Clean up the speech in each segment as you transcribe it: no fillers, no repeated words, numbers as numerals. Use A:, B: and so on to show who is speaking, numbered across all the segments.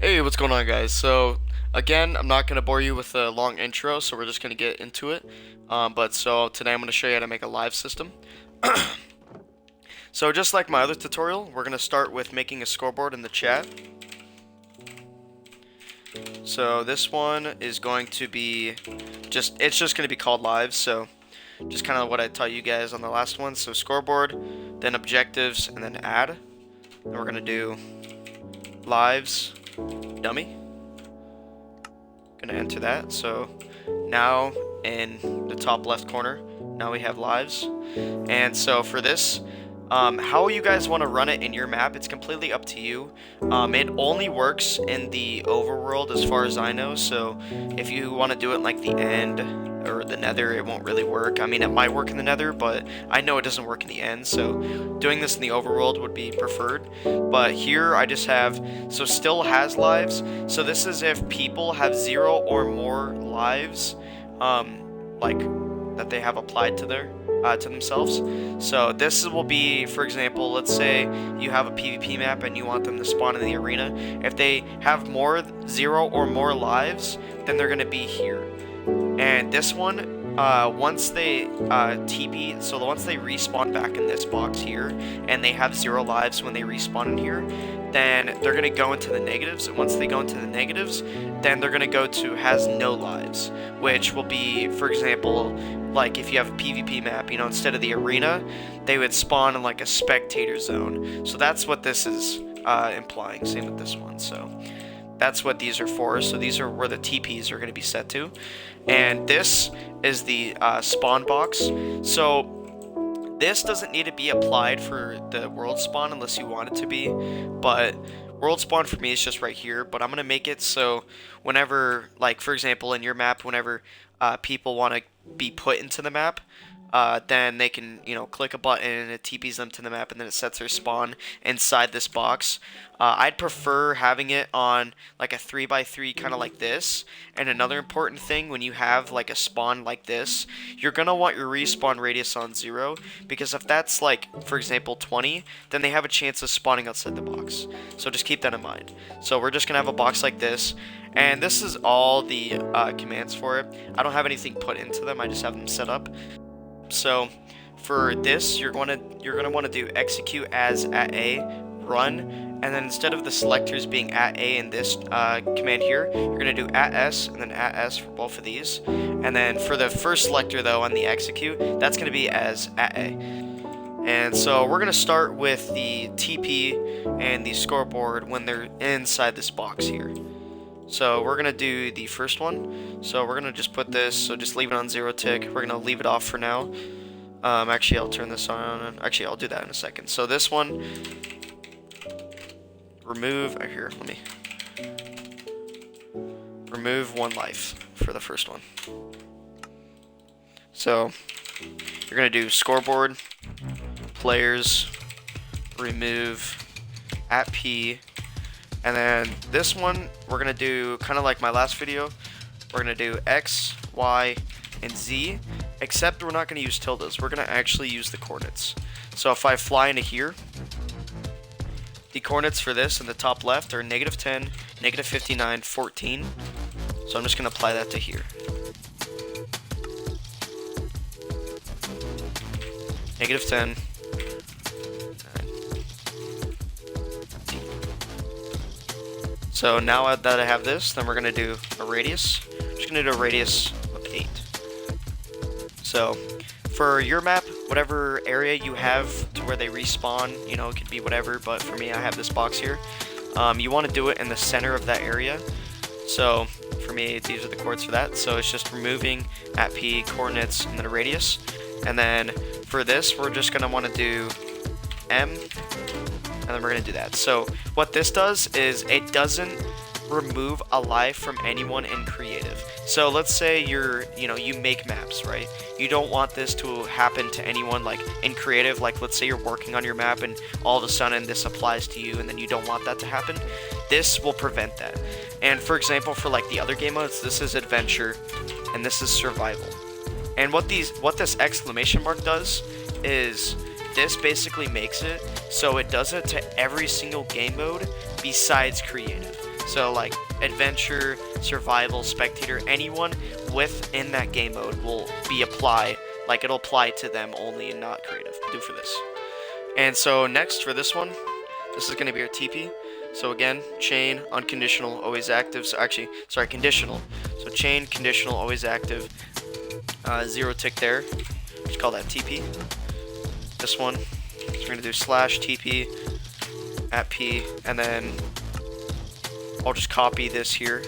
A: Hey, what's going on, guys? So, again, I'm not going to bore you with a long intro, so we're just going to get into it. So today I'm going to show you how to make a live system. So just like my other tutorial, we're going to start with making a scoreboard in the chat. So this one is going to be it's just going to be called live, so just kind of what I taught you guys on the last one. So scoreboard, then objectives, and then add. And we're going to do lives, dummy. Gonna enter that. So now in the top left corner, now we have lives. And so for this, how you guys want to run it in your map, it's completely up to you. It only works in the overworld as far as I know, so if you want to do it like the end or the nether, it won't really work. I mean, it might work in the nether, but I know it doesn't work in the end, so doing this in the overworld would be preferred. But here I just have, so still has lives, so this is if people have 0 or more lives, like that they have applied to their to themselves. So this will be, for example, let's say you have a PvP map and you want them to spawn in the arena. If they have 0 or more lives, then they're gonna be here. And this one, once they TP, so once they respawn back in this box here, and they have 0 lives when they respawn in here, then they're going to go into the negatives, and once they go into the negatives, then they're going to go to has no lives, which will be, for example, like if you have a PvP map, you know, instead of the arena, they would spawn in like a spectator zone. So that's what this is implying, same with this one. So that's what these are for. So these are where the TPs are going to be set to. And this is the spawn box. So this doesn't need to be applied for the world spawn unless you want it to be. But world spawn for me is just right here. But I'm going to make it so whenever, like for example, in your map, whenever people want to be put into the map, then they can, you know, click a button and it TPs them to the map, and then it sets their spawn inside this box. I'd prefer having it on like a 3x3 kind of like this. And another important thing, when you have like a spawn like this, you're gonna want your respawn radius on 0, because if that's like, for example, 20, then they have a chance of spawning outside the box. So just keep that in mind. So we're just gonna have a box like this, and this is all the commands for it. I don't have anything put into them, I just have them set up. So for this, you're gonna want to do execute as at A, run, and then instead of the selectors being at A in this command here, you're gonna do at S and then at S for both of these. And then for the first selector though on the execute, that's gonna be as at A. And so we're gonna start with the TP and the scoreboard when they're inside this box here. So we're gonna do the first one. So we're gonna just put this, so just leave it on 0 tick. We're gonna leave it off for now. Actually, I'll turn this on. Actually, I'll do that in a second. So this one, remove, here, let me remove 1 life for the first one. So you're gonna do scoreboard, players, remove, at P, and then this one, we're going to do kind of like my last video. We're going to do X, Y, and Z, except we're not going to use tildes. We're going to actually use the coordinates. So if I fly into here, the coordinates for this in the top left are -10, -59, 14. So I'm just going to apply that to here. -10. So now that I have this, then we're going to do a radius. I'm just going to do a radius of 8. So for your map, whatever area you have to where they respawn, you know, it could be whatever, but for me, I have this box here. You want to do it in the center of that area. So for me, these are the coords for that. So it's just removing at P, coordinates, and then a radius. And then for this, we're just going to want to do M, and then we're going to do that. So what this does is it doesn't remove a life from anyone in creative. So let's say you make maps, right? You don't want this to happen to anyone like in creative. Like let's say you're working on your map and all of a sudden this applies to you and then you don't want that to happen. This will prevent that. And for example, for like the other game modes, this is adventure and this is survival. And what this exclamation mark does is this basically makes it so it does it to every single game mode besides creative. So like adventure, survival, spectator, anyone within that game mode will be applied. Like it'll apply to them only and not creative. Do for this. And so next for this one, this is going to be our TP. So again, chain, unconditional, always active. So actually, sorry, conditional. So chain, conditional, always active. 0 tick there. Just call that TP. This one, so we're going to do slash TP at P, and then I'll just copy this here.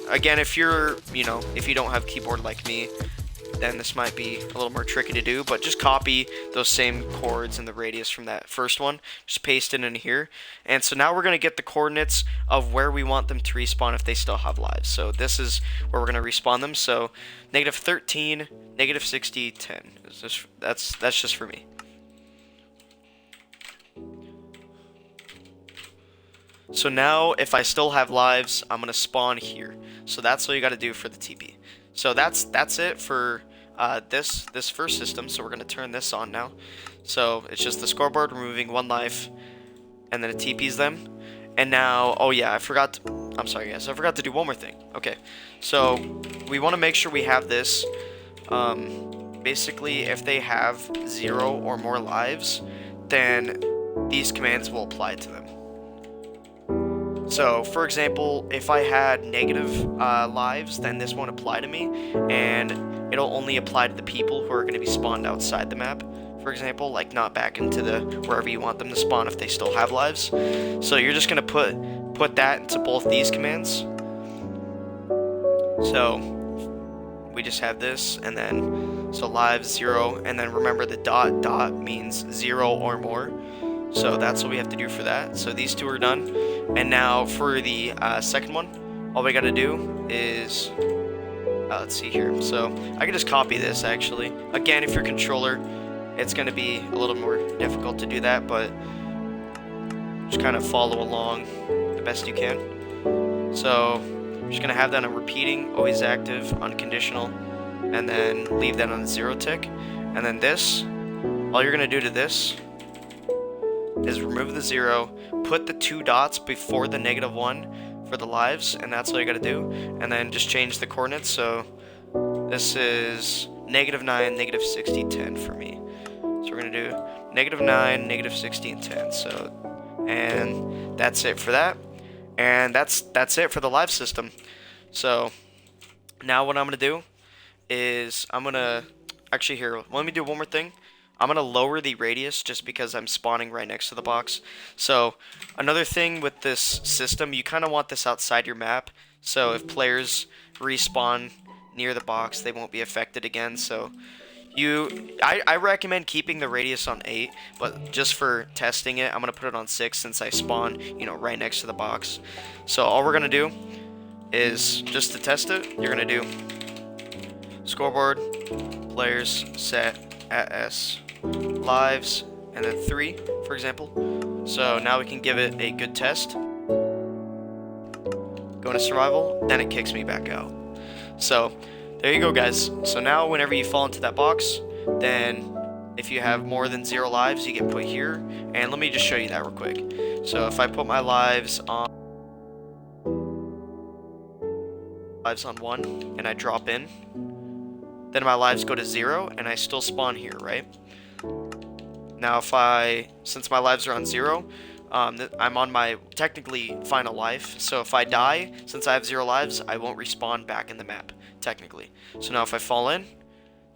A: Again, if you're, if you don't have keyboard like me, then this might be a little more tricky to do, but just copy those same chords and the radius from that first one, just paste it in here. And so now we're going to get the coordinates of where we want them to respawn if they still have lives. So this is where we're going to respawn them. So -13, -60, 10. That's just for me. So now if I still have lives, I'm going to spawn here. So that's all you got to do for the TP. So that's it for this first system. So we're going to turn this on now. So it's just the scoreboard removing 1 life, and then it TPs them. And now, oh yeah, I'm sorry guys, I forgot to do one more thing. Okay, so we want to make sure we have this. Basically, if they have 0 or more lives, then these commands will apply to them. So, for example, if I had negative lives, then this won't apply to me, and it'll only apply to the people who are going to be spawned outside the map, for example, like not back into the wherever you want them to spawn if they still have lives. So you're just going to put that into both these commands. So we just have this, and then so lives 0, and then remember the dot means 0 or more. So that's what we have to do for that. So these two are done. And now for the second one, all we got to do is, let's see here. So I can just copy this actually. Again, if you're controller, it's going to be a little more difficult to do that, but just kind of follow along the best you can. So I'm just going to have that on repeating, always active, unconditional, and then leave that on 0 tick. And then this, all you're going to do to this is remove the 0, put the 2 dots before the -1 for the lives, and that's all you gotta do. And then just change the coordinates. So this is -9, -60, 10 for me. So we're gonna do -9, -60, and 10. So, and that's it for that. And that's it for the live system. So now what I'm gonna do is actually here, let me do one more thing. I'm going to lower the radius just because I'm spawning right next to the box. So another thing with this system, you kind of want this outside your map. So if players respawn near the box, they won't be affected again. So I recommend keeping the radius on 8, but just for testing it, I'm going to put it on 6 since I spawn, right next to the box. So all we're going to do is, just to test it, you're going to do scoreboard, players, set, at S, lives, and then 3, for example. So now we can give it a good test. Go into survival, then it kicks me back out. So there you go, guys. So now whenever you fall into that box, then if you have more than 0 lives, you get put here. And let me just show you that real quick. So if I put my lives on 1 and I drop in, then my lives go to 0 and I still spawn here, right? Now since my lives are on 0, I'm on my technically final life. So if I die, since I have 0 lives, I won't respawn back in the map, technically. So now if I fall in,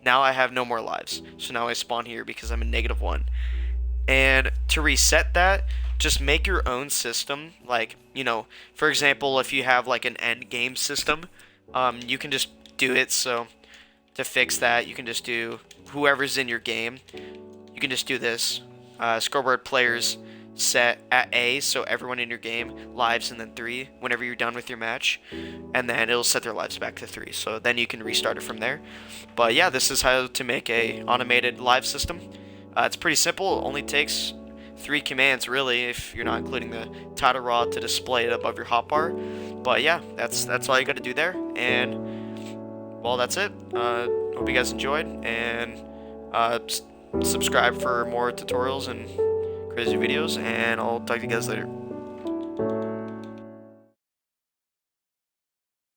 A: now I have no more lives. So now I spawn here because I'm in -1. And to reset that, just make your own system. Like, for example, if you have like an end game system, you can just do it. So to fix that, you can just do whoever's in your game. You can just do this. Scoreboard players set at A, so everyone in your game, lives, and then 3 whenever you're done with your match. And then it'll set their lives back to 3. So then you can restart it from there. But yeah, this is how to make a automated live system. It's pretty simple. It only takes 3 commands, really, if you're not including the title rod to display it above your hotbar. But yeah, that's all you got to do there. And well, that's it. Hope you guys enjoyed, and subscribe for more tutorials and crazy videos, and I'll talk to you guys later.